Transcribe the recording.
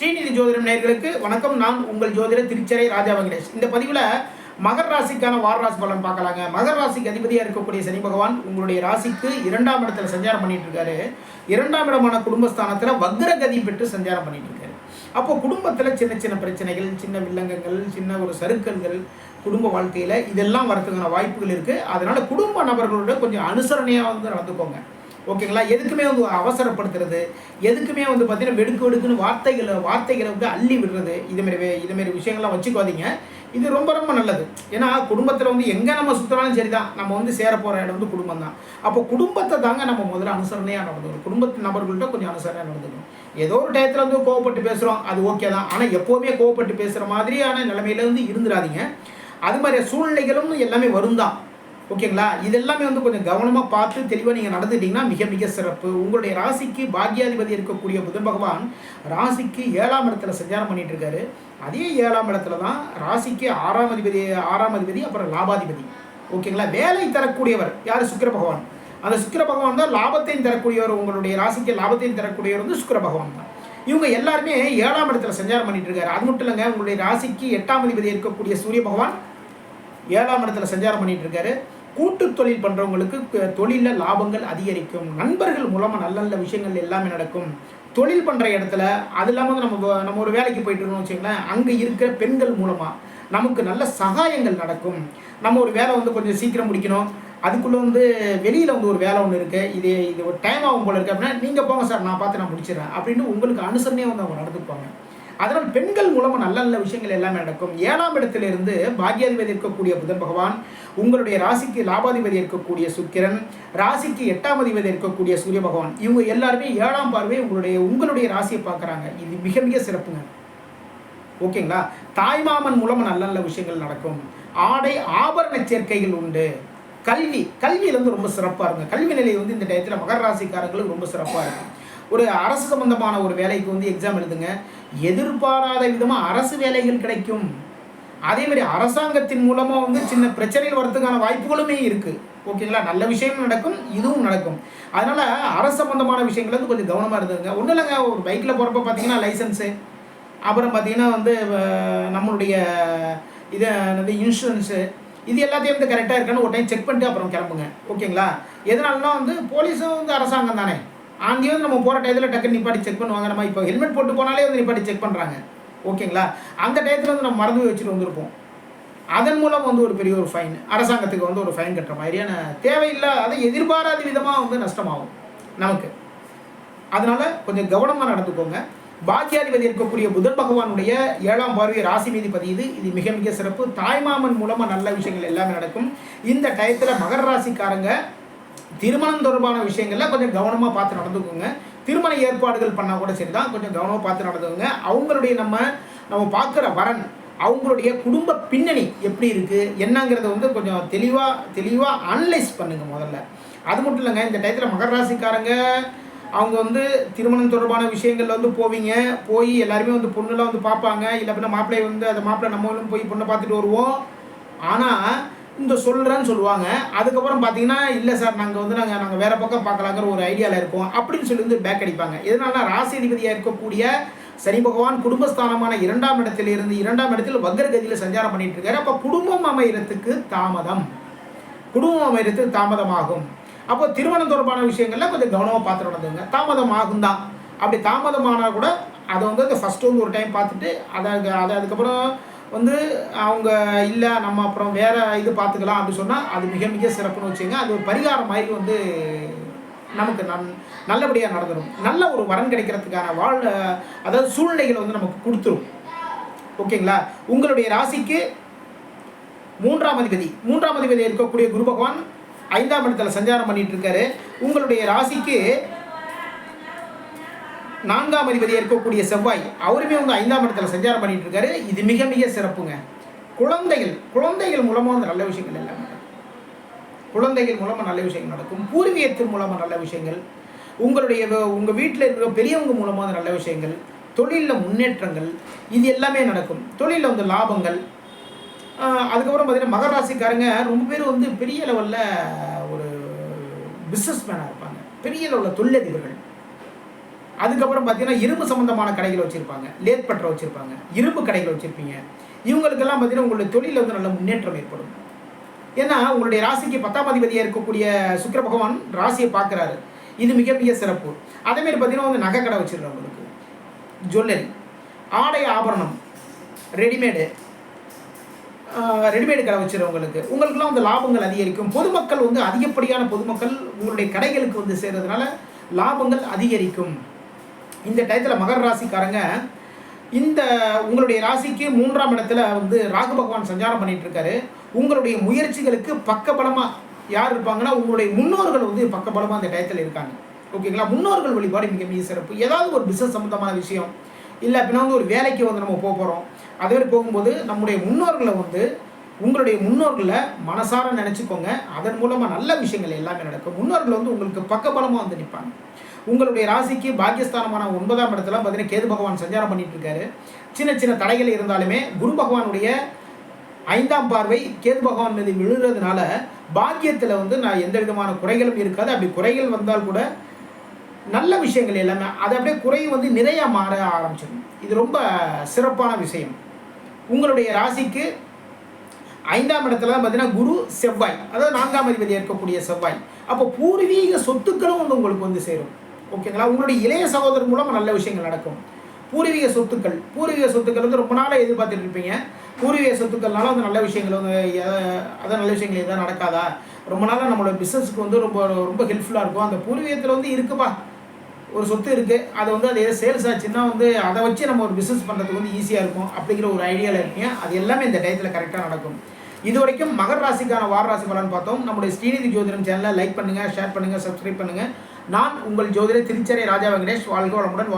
ஸ்ரீநிதி ஜோதிடம் நேயர்களுக்கு வணக்கம். நான் உங்கள் ஜோதிடர் திருச்செரை ராஜா வெங்கடேஷ். இந்த பதிவில் மகர ராசிக்கான வார ராசி பலன் பார்க்கலாங்க. மகர ராசிக்கு அதிபதியாக இருக்கக்கூடிய சனி பகவான் உங்களுடைய ராசிக்கு 2ஆம் இடத்துல சஞ்சாரம் பண்ணிட்டு இருக்காரு. 2ஆம் இடமான குடும்பஸ்தானத்தில் வக்ரகதி பெற்று சஞ்சாரம் பண்ணிட்டு இருக்காரு. அப்போ குடும்பத்தில் சின்ன சின்ன பிரச்சனைகள், சின்ன வில்லங்கங்கள், சின்ன ஒரு சறுக்கல்கள் குடும்ப வாழ்க்கையில் இதெல்லாம் வரதுக்கான வாய்ப்புகள் இருக்குது. அதனால் குடும்ப நபர்களோட கொஞ்சம் அனுசரணையாக நடந்துக்கோங்க. ஓகேங்களா? எதுக்குமே அவசரப்படுத்துறது, எதுக்குமே பார்த்தீங்கன்னா வெடுக்குன்னு வார்த்தைகளை அள்ளி விடுறது, இதுமாரி விஷயங்கள்லாம் வச்சுக்காதீங்க. இது ரொம்ப ரொம்ப நல்லது. ஏன்னா குடும்பத்தில் எங்கே நம்ம சுற்றினாலும் சரி தான், நம்ம சேர போகிற இடம் குடும்பம் தான். அப்போ குடும்பத்தை தாங்க நம்ம முதல்ல அனுசரணையாக நடந்துக்கணும். குடும்பத்து நபர்கள்ட்ட கொஞ்சம் அனுசரணையாக நடந்துக்கணும். ஏதோ ஒரு டயத்தில் கோவப்பட்டு பேசுகிறோம், அது ஓகே தான். ஆனால் எப்போவுமே கோவப்பட்டு பேசுகிற மாதிரியான நிலைமையில இருந்துடாதீங்க. அது மாதிரி சூழ்நிலைகளும் எல்லாமே வரும் தான். ஓகேங்களா? இதெல்லாமே கொஞ்சம் கவனமாக பார்த்து தெளிவாக நீங்கள் நடந்துட்டீங்கன்னா மிக மிக சிறப்பு. உங்களுடைய ராசிக்கு பாக்யாதிபதி இருக்கக்கூடிய புதன் பகவான் ராசிக்கு 7ஆம் இடத்துல சஞ்சாரம் பண்ணிட்டு இருக்காரு. அதே 7ஆம் இடத்துல தான் ராசிக்கு 6ஆம் அதிபதி அப்புறம் லாபாதிபதி. ஓகேங்களா? வேலை தரக்கூடியவர் யார்? சுக்கிர பகவான். அந்த சுக்கிர பகவான் தான் லாபத்தையும் தரக்கூடியவர். உங்களுடைய ராசிக்கு லாபத்தையும் தரக்கூடியவர் சுக்கிர பகவான் தான். இவங்க எல்லாருமே 7ஆம் இடத்துல சஞ்சாரம் பண்ணிட்டு இருக்காரு. அது மட்டும் இல்லைங்க, உங்களுடைய ராசிக்கு 8ஆம் அதிபதி இருக்கக்கூடிய சூரிய பகவான் 7ஆம் இடத்துல சஞ்சாரம் பண்ணிட்டு இருக்காரு. கூட்டு தொழில் பண்ணுறவங்களுக்கு தொழிலில் லாபங்கள் அதிகரிக்கும். நண்பர்கள் மூலமாக நல்ல நல்ல விஷயங்கள் எல்லாமே நடக்கும். தொழில் பண்ணுற இடத்துல அது இல்லாமல் நம்ம ஒரு வேலைக்கு போயிட்டு இருக்கோம்னு வச்சுங்களேன், அங்கே இருக்கிற பெண்கள் மூலமாக நமக்கு நல்ல சகாயங்கள் நடக்கும். நம்ம ஒரு வேலை கொஞ்சம் சீக்கிரம் முடிக்கணும், அதுக்குள்ளே வெளியில் ஒரு வேலை ஒன்று இருக்குது, இது ஒரு டைம் ஆகும் போல இருக்குது அப்படின்னா, நீங்கள் போங்க சார், நான் பார்த்து நான் முடிச்சிடறேன் அப்படின்னு உங்களுக்கு அனுசரணையாக அவங்க நடந்துப்பாங்க. அதனால் பெண்கள் மூலமாக நல்ல நல்ல விஷயங்கள் எல்லாமே நடக்கும். 7ஆம் இடத்திலிருந்து பாக்யாதிபதி இருக்கக்கூடிய புதன் பகவான், உங்களுடைய ராசிக்கு லாபாதிபதி இருக்கக்கூடிய சுக்கிரன், ராசிக்கு 8ஆம் அதிபதி இருக்கக்கூடிய சூரிய பகவான், இவங்க எல்லாருமே 7ஆம் பார்வை உங்களுடைய ராசியை பார்க்குறாங்க. இது மிக மிக சிறப்புங்க. ஓகேங்களா? தாய்மாமன் மூலமாக நல்ல நல்ல விஷயங்கள் நடக்கும். ஆடை ஆபரண சேர்க்கைகள் உண்டு. கல்வியில் ரொம்ப சிறப்பாக இருக்கும். கல்வி நிலை இந்த டயத்தில் மகர ராசிக்காரங்களுக்கு ரொம்ப சிறப்பாக இருக்கும். ஒரு அரசு சம்பந்தமான ஒரு வேலைக்கு எக்ஸாம் எழுதுங்க, எதிர்பாராத விதமாக அரசு வேலைகள் கிடைக்கும். அதே மாதிரி அரசாங்கத்தின் மூலமாக சின்ன பிரச்சனைகள் வரதுக்கான வாய்ப்புகளுமே இருக்குது. ஓகேங்களா? நல்ல விஷயமும் நடக்கும், இதுவும் நடக்கும். அதனால் அரசு சம்பந்தமான விஷயங்கள் கொஞ்சம் கவனமாக இருந்துங்க. ஒன்றும் இல்லைங்க, ஒரு பைக்கில் போகிறப்ப பார்த்தீங்கன்னா லைசன்ஸு, அப்புறம் பார்த்தீங்கன்னா நம்மளுடைய இன்சூரன்ஸு, இது எல்லாத்தையும் கரெக்டாக இருக்கான்னு ஒரு டைம் செக் பண்ணிட்டு அப்புறம் கிளம்புங்க. ஓகேங்களா? எதனாலனா போலீஸும் அரசாங்கம் தானே, அங்கேயும் நம்ம போகிற டயத்தில் டக்குன்னு நிப்பாட்டி செக் பண்ணுவாங்க. நம்ம இப்போ ஹெல்மெட் போட்டு போனாலே நிப்பாட்டி செக் பண்ணுறாங்க. ஓகேங்களா? அந்த டயத்தில் நம்ம மறந்து வச்சுட்டு வந்திருப்போம். அதன் மூலம் ஒரு பெரிய ஒரு ஃபைன், அரசாங்கத்துக்கு ஒரு ஃபைன் கட்டுற மாதிரியான தேவையில்லை, அதை எதிர்பாராத விதமாக நஷ்டமாகும் நமக்கு. அதனால் கொஞ்சம் கவனமாக நடந்துக்கோங்க. பாக்யாதிபதி இருக்கக்கூடிய புதன் பகவானுடைய 7ஆம் பார்வை ராசி மீது பதியுது. இது மிக மிக சிறப்பு. தாய்மாமன் மூலமாக நல்ல விஷயங்கள் எல்லாமே நடக்கும். இந்த டயத்தில் மகர ராசிக்காரங்க திருமணம் தொடர்பான விஷயங்கள்ல கொஞ்சம் கவனமாக பார்த்து நடந்துக்கோங்க. திருமண ஏற்பாடுகள் பண்ணால் கூட சரி தான், கொஞ்சம் கவனமாக பார்த்து நடந்துக்கோங்க. அவங்களுடைய நம்ம பார்க்குற வரன், அவங்களுடைய குடும்ப பின்னணி எப்படி இருக்குது என்னங்கிறத கொஞ்சம் தெளிவாக அனலைஸ் பண்ணுங்கள் முதல்ல. அது மட்டும் இல்லைங்க, இந்த டயத்தில் மகர ராசிக்காரங்க அவங்க திருமணம் தொடர்பான விஷயங்களில் போவீங்க. போய் எல்லாருமே பொண்ணுலாம் பார்ப்பாங்க. இல்லை அப்படின்னா மாப்பிள்ளை அந்த மாப்பிள்ளை நம்மளும் போய் பொண்ணை பார்த்துட்டு வருவோம். ஆனால் இந்த சொல்கிறேன்னு சொல்லுவாங்க. அதுக்கப்புறம் பார்த்தீங்கன்னா, இல்லை சார், நாங்கள் வேறு பக்கம் பார்க்கலாங்கிற ஒரு ஐடியாவில் இருக்கோம் அப்படின்னு சொல்லி பேக் அடிப்பாங்க. எதனால? ராசி அதிபதியாக இருக்கக்கூடிய சனி பகவான் குடும்பஸ்தானமான 2ஆம் இடத்திலிருந்து 2ஆம் இடத்தில் வக்ரகதியில் சஞ்சாரம் பண்ணிட்டு இருக்காரு. அப்போ குடும்பம் அமைகிறதுக்கு தாமதமாகும். அப்போ திருமணம் தொடர்பான விஷயங்கள்ல கொஞ்சம் கவனமாக பார்த்து நடந்துங்க. தாமதமாகும் தான். அப்படி தாமதமானால் கூட அதை ஃபஸ்ட்டு ஒரு டைம் பார்த்துட்டு அதுக்கப்புறம் அவங்க இல்லை நம்ம அப்புறம் வேறு இது பார்த்துக்கலாம் அப்படின்னு சொன்னால் அது மிக மிக சிறப்புன்னு வச்சுங்க. அது ஒரு பரிகாரம் மாதிரி நமக்கு நல்லபடியாக நடந்துடும். நல்ல ஒரு வரன் கிடைக்கிறதுக்கான அதாவது சூழ்நிலைகளை நமக்கு கொடுத்துரும். ஓகேங்களா? உங்களுடைய ராசிக்கு 3ஆம் அதிபதி இருக்கக்கூடிய குரு பகவான் 5ஆம் இடத்துல சஞ்சாரம் பண்ணிட்டு இருக்காரு. உங்களுடைய ராசிக்கு 4ஆம் அதிபதியாக இருக்கக்கூடிய செவ்வாய், அவருமே 5ஆம் இடத்துல சஞ்சாரம் பண்ணிட்டு இருக்காரு. இது மிக மிக சிறப்புங்க. குழந்தைகள் மூலமாக நல்ல விஷயங்கள் எல்லாம் நடக்கும். குழந்தைகள் மூலமாக நல்ல விஷயங்கள் நடக்கும். பூர்வீகத்தின் மூலமாக நல்ல விஷயங்கள், உங்கள் வீட்டில் இருக்கிற பெரியவங்க மூலமாக நல்ல விஷயங்கள், தொழிலில் முன்னேற்றங்கள், இது எல்லாமே நடக்கும். தொழிலில் லாபங்கள். அதுக்கப்புறம் பார்த்தீங்கன்னா மகர ராசிக்காரங்க ரொம்ப பேர் பெரிய லெவலில் ஒரு பிஸ்னஸ் மேனாக இருப்பாங்க, பெரிய லெவலில் தொழிலதிபர்கள். அதுக்கப்புறம் பார்த்தீங்கன்னா இரும்பு சம்மந்தமான கடைகள் வச்சுருப்பாங்க, லேத் பட்டறை வச்சுருப்பாங்க, இரும்பு கடைகள் வச்சுருப்பீங்க. இவங்களுக்கெல்லாம் பார்த்தீங்கன்னா உங்களுடைய தொழிலில் வந்து நல்ல முன்னேற்றம் ஏற்படும். ஏன்னா உங்களுடைய ராசிக்கு 10ஆம் அதிபதியாக இருக்கக்கூடிய சுக்கிர பகவான் ராசியை பார்க்குறாரு. இது மிக மிக சிறப்பு. அதேமாரி பார்த்தீங்கன்னா வந்து நகை கடை வச்சுருக்கவங்களுக்கு, ஜுவல்லரி, ஆடை ஆபரணம், ரெடிமேடு கடை வச்சுருவங்களுக்கு உங்களுக்குலாம் வந்து லாபங்கள் அதிகரிக்கும். பொதுமக்கள் வந்து அதிகப்படியான பொதுமக்கள் உங்களுடைய கடைகளுக்கு வந்து சேர்றதுனால லாபங்கள் அதிகரிக்கும். இந்த டயத்தில் மகர ராசிக்காரங்க இந்த உங்களுடைய ராசிக்கு 3ஆம் இடத்துல வந்து ராகு பகவான் சஞ்சாரம் பண்ணிட்டு இருக்காரு. உங்களுடைய முயற்சிகளுக்கு பக்கபலமாக யார் இருப்பாங்கன்னா உங்களுடைய முன்னோர்கள் வந்து பக்கபலமாக அந்த டயத்தில் இருக்காங்க. ஓகேங்களா? முன்னோர்கள் வழிபாடு மிக மிக சிறப்பு. ஏதாவது ஒரு பிஸ்னஸ் சம்மந்தமான விஷயம் இல்லை அப்படின்னா வந்து ஒரு வேலைக்கு வந்து நம்ம போகிறோம். அதுவரை போகும்போது நம்முடைய முன்னோர்களை வந்து உங்களுடைய முன்னோர்களை மனசார நினச்சிக்கோங்க. அதன் மூலமாக நல்ல விஷயங்கள் எல்லாமே நடக்கும். முன்னோர்கள் வந்து உங்களுக்கு பக்கபலமாக வந்து நிற்பாங்க. உங்களுடைய ராசிக்கு பாக்கியஸ்தானமான 9ஆம் இடத்துல பார்த்தீங்கன்னா கேது பகவான் சஞ்சாரம் பண்ணிட்டு இருக்காரு. சின்ன சின்ன தடைகள் இருந்தாலுமே குரு பகவானுடைய 5ஆம் பார்வை கேது பகவான் மீது விழுறதுனால பாக்கியத்தில் வந்து நான் எந்த விதமான குறைகளும் இருக்காது. அப்படி குறைகள் வந்தால் கூட நல்ல விஷயங்கள் எல்லாமே அது அப்படியே குறை வந்து நிறைய மாற ஆரம்பிச்சிடும். இது ரொம்ப சிறப்பான விஷயம். உங்களுடைய ராசிக்கு 5ஆம் இடத்துல தான் பார்த்தீங்கன்னா குரு, செவ்வாய், அதாவது 4ஆம் அதிபதியாக இருக்கக்கூடிய செவ்வாய். அப்போ பூர்வீக சொத்துக்களும் வந்து உங்களுக்கு வந்து சேரும். ஓகேங்களா? உங்களுடைய இளைய சகோதரர் மூலமாக நல்ல விஷயங்கள் நடக்கும். பூர்வீக சொத்துக்கள் வந்து ரொம்ப நாளாக எதிர்பார்த்துட்டு இருப்பீங்க. பூர்வீக சொத்துக்கள்னால வந்து நல்ல விஷயங்கள் வந்து அதான் நல்ல விஷயங்கள் எதாவது நடக்காதா, ரொம்ப நாளாக நம்மளோட பிஸ்னஸுக்கு வந்து ரொம்ப ரொம்ப ஹெல்ப்ஃபுல்லாக இருக்கும். அந்த பூர்வீகத்தில் வந்து இருக்குப்பா ஒரு சொத்து இருக்குது, அதை வந்து அது சேல்ஸ் ஆச்சுன்னா வந்து அதை வச்சு நம்ம ஒரு பிஸ்னஸ் பண்ணுறதுக்கு வந்து ஈஸியாக இருக்கும் அப்படிங்கிற ஒரு ஐடியாவில் இருக்கீங்க. அது எல்லாமே இந்த டயத்தில் கரெக்டாக நடக்கும். இது வரைக்கும் மகர ராசிக்கான வார ராசி பலன் பார்த்தோம். நம்முடைய ஸ்ரீநிதி ஜோதிடம் சேனலை லைக் பண்ணுங்கள், ஷேர் பண்ணுங்கள், சப்ஸ்கிரைப் பண்ணுங்கள். நான் உங்கள் ஜோதிடர் திருச்செரை ராஜா வெங்கடேஷ். வாழ்க வளமுடன்.